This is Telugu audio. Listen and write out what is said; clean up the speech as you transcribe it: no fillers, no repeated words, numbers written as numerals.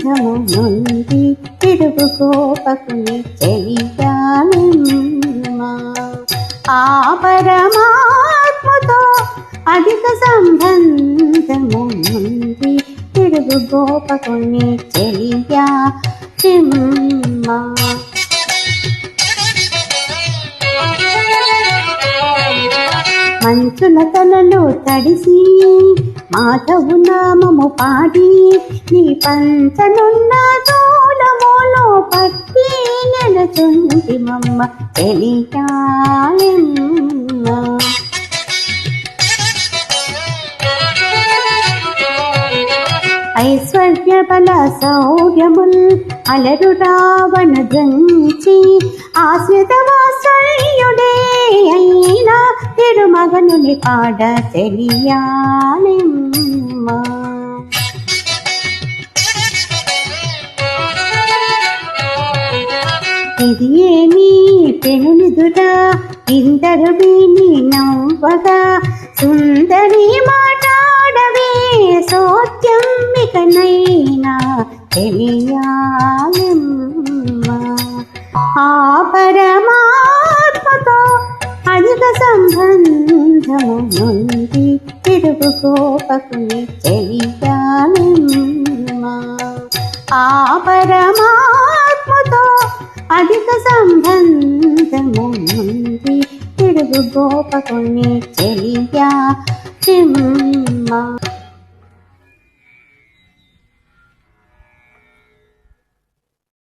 సంబంధము నుండి తిరుగు గోపకుని చెలియానిమ్మా. ఆ పరమాత్మతో అధిక సంబంధము నుండి తిరుగు గోపకుని చెలియానిమ్మా. మంచుల తలలో తడిసి మాధవు నామము పాడి నీ పంచనున్న తోలములో పట్టి నెలచుంటి మమ్మ తెలియాలెమ్మ. ఐశ్వర్య బల శౌర్యముల్ అలరు రావణ దంచి ఆశ్రిత వాత్సల్యుడే అయినా తిరుమగనుని పాడ తెలియాలెమ్మ. ఇది ఏమి పెనునిదురా ఇందరు విని నవ్వగా సుందరి మాట్లాడవే సోత్యం ఇకనైనా తెలియాలెమ్మ. ఆ పరమాత్మతో అధిక సంబంధము నుండి తిరుగు గోపకుని చెలియాలెమ్మ. ఆ పరమాత్మతో అధిక సంబంధము నుండి తిరుగు గోపకుని చెలియాలెమ్మ.